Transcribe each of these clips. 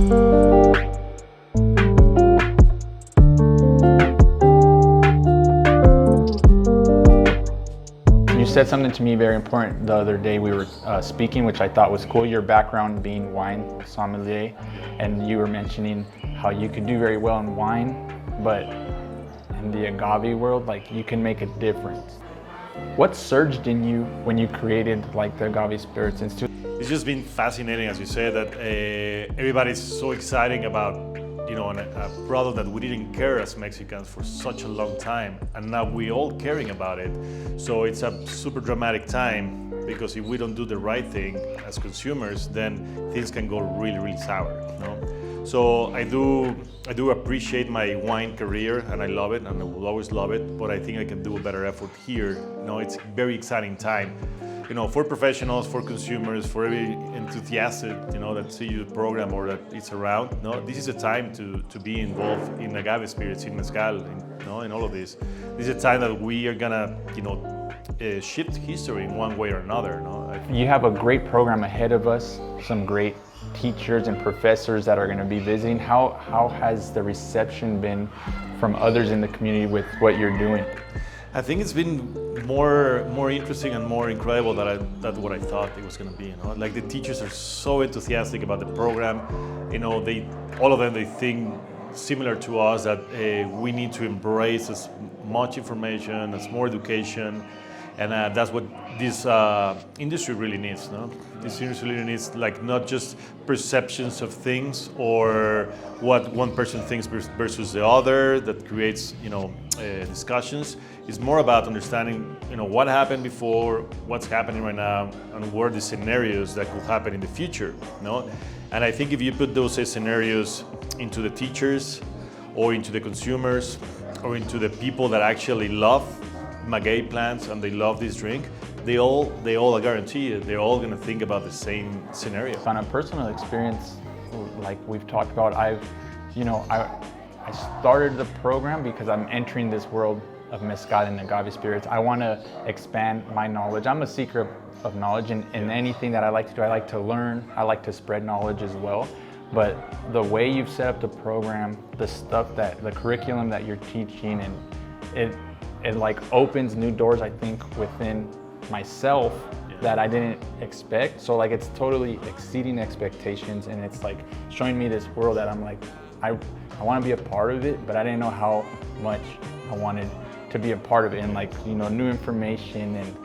You said something to me very important the other day. We were speaking, which I thought was cool. Your background being wine sommelier, and you were mentioning how you could do very well in wine, but in the agave world, like, you can make a difference. What surged in you when you created like the Agave Spirits Institute? It's just been fascinating, as you said, that everybody's so exciting about, you know, a product that we didn't care as Mexicans for such a long time, and now we all caring about it. So it's a super dramatic time, because if we don't do the right thing as consumers, then things can go really, really sour. You know? So I do appreciate my wine career, and I love it, and I will always love it. But I think I can do a better effort here. You know, it's a very exciting time. You know, for professionals, for consumers, for every enthusiastic, you know, that see the program or that it's around. You know, this is a time to be involved in agave spirits, in mezcal, in all of this. This is a time that we are gonna, you know, shift history in one way or another. You have a great program ahead of us, some great teachers and professors that are going to be visiting. How has the reception been from others in the community with what you're doing? I think it's been more interesting and more incredible than what I thought it was going to be. You know? Like, the teachers are so enthusiastic about the program. You know, all of them, they think similar to us, that we need to embrace as much information, as more education, and that's what this industry really needs. No? This industry really needs, like, not just perceptions of things or what one person thinks versus the other that creates, you know, discussions. It's more about understanding, you know, what happened before, what's happening right now, and what are the scenarios that could happen in the future. No? And I think if you put those scenarios into the teachers, or into the consumers, or into the people that actually love maguey plants and they love this drink, they all, I guarantee you, they're all going to think about the same scenario. On a personal experience, like we've talked about, I started the program because I'm entering this world of mezcal and agave spirits. I want to expand my knowledge. I'm a seeker of knowledge, and in anything that I like to do, I like to learn, I like to spread knowledge as well. But the way you've set up the program, the curriculum that you're teaching, and it like opens new doors, I think, within myself that I didn't expect. So like, it's totally exceeding expectations, and it's like showing me this world that I'm like, I want to be a part of it, but I didn't know how much I wanted to be a part of it, and like, you know, new information, and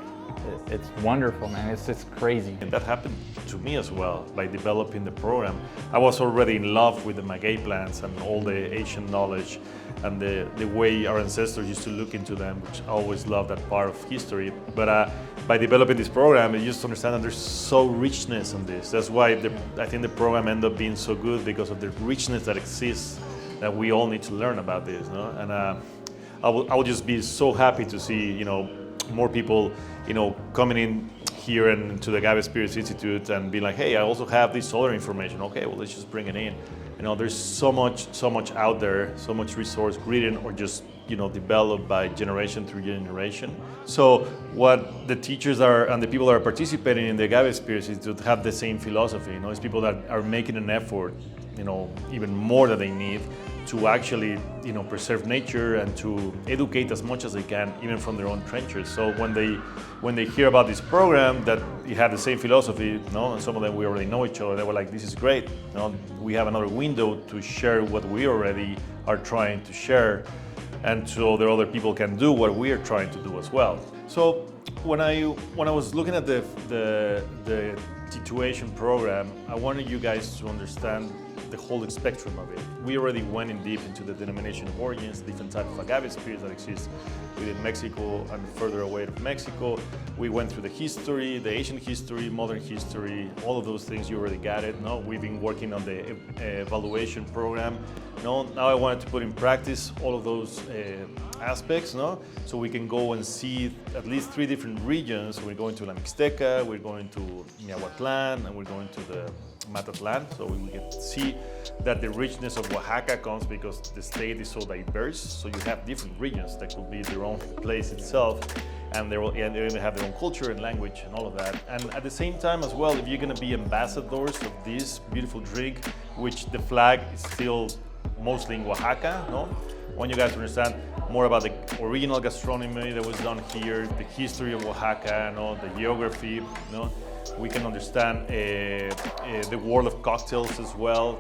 it's wonderful, man. It's just crazy. And that happened to me as well by developing the program. I was already in love with the maguey plants and all the Asian knowledge and the way our ancestors used to look into them, which I always loved that part of history. But by developing this program, you just understand that there's so richness in this. That's why I think the program ended up being so good, because of the richness that exists, that we all need to learn about this. No? And I will just be so happy to see, you know, more people, you know, coming in here and to the Agave Spirits Institute and be like, hey, I also have this other information. Okay, well, let's just bring it in. You know, there's so much out there, so much resource written or just, you know, developed by generation through generation. So what the teachers are and the people that are participating in the Agave Spirits Institute have the same philosophy. You know, it's people that are making an effort, you know, even more than they need, to actually, you know, preserve nature and to educate as much as they can, even from their own trenches. So when they hear about this program that it had the same philosophy, you know, and some of them we already know each other, they were like, this is great. You know, we have another window to share what we already are trying to share, and so the other people can do what we are trying to do as well. So when I was looking at the situation program, I wanted you guys to understand the whole spectrum of it. We already went in deep into the denomination of origins, different types of agave spirits that exist within Mexico and further away from Mexico. We went through the history, the Asian history, modern history, all of those things. You already got it. No, we've been working on the evaluation program. No, now I wanted to put in practice all of those aspects, no? So we can go and see at least 3 different regions. We're going to La Mixteca, we're going to Miahuatlan, and we're going to the Matatlan, so we can see that the richness of Oaxaca comes because the state is so diverse. So you have different regions that could be their own place itself, and they even have their own culture and language and all of that. And at the same time as well, if you're going to be ambassadors of this beautiful drink, which the flag is still mostly in Oaxaca. No, I want you guys to understand more about the original gastronomy that was done here, the history of Oaxaca, no, the geography. No, we can understand the world of cocktails as well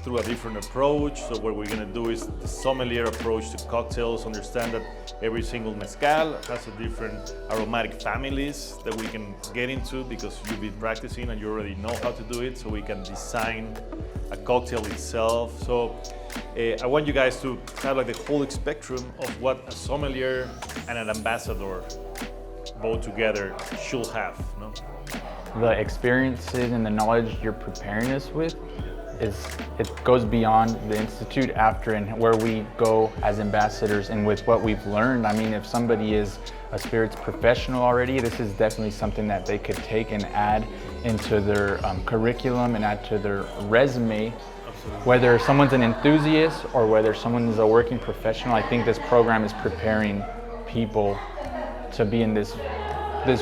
through a different approach. So what we're gonna do is the sommelier approach to cocktails, understand that every single mezcal has a different aromatic families that we can get into because you've been practicing and you already know how to do it, so we can design a cocktail itself. So I want you guys to have like the whole spectrum of what a sommelier and an ambassador both together should have. No? The experiences and the knowledge you're preparing us with it goes beyond the institute after and where we go as ambassadors and with what we've learned. I mean, if somebody is a spirits professional already, this is definitely something that they could take and add into their curriculum and add to their resume. Absolutely. Whether someone's an enthusiast or whether someone is a working professional, I think this program is preparing people to be in this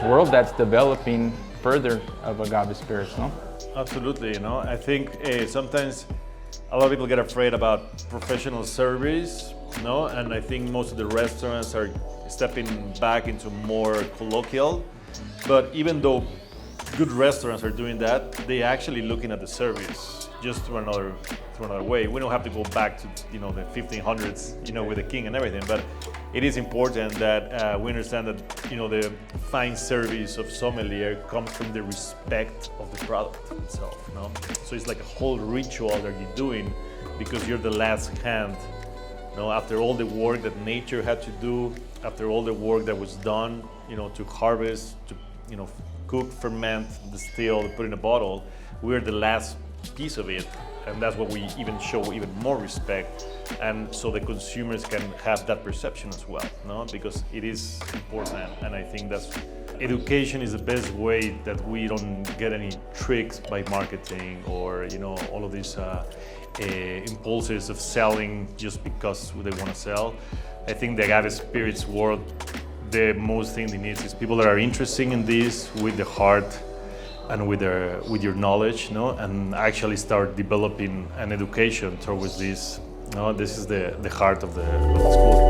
world that's developing further of agave spirits, no? Absolutely, you know, I think sometimes a lot of people get afraid about professional service, no? And I think most of the restaurants are stepping back into more colloquial. But even though good restaurants are doing that, they actually looking at the service just through another way. We don't have to go back to the 1500s, with the king and everything. But it is important that we understand that the fine service of sommelier comes from the respect of the product itself. No? So it's like a whole ritual that you're doing because you're the last hand. After all the work that nature had to do, after all the work that was done, to harvest, to cook, ferment, distill, put in a bottle, we're the last piece of it, and that's what we even show even more respect, and so the consumers can have that perception as well, because it is important. And I think that's education is the best way that we don't get any tricks by marketing or all of these impulses of selling just because they want to sell. I think the agave spirits world, the most thing they need is people that are interested in this with the heart and with your knowledge, and actually start developing an education towards this. This is the heart of the school.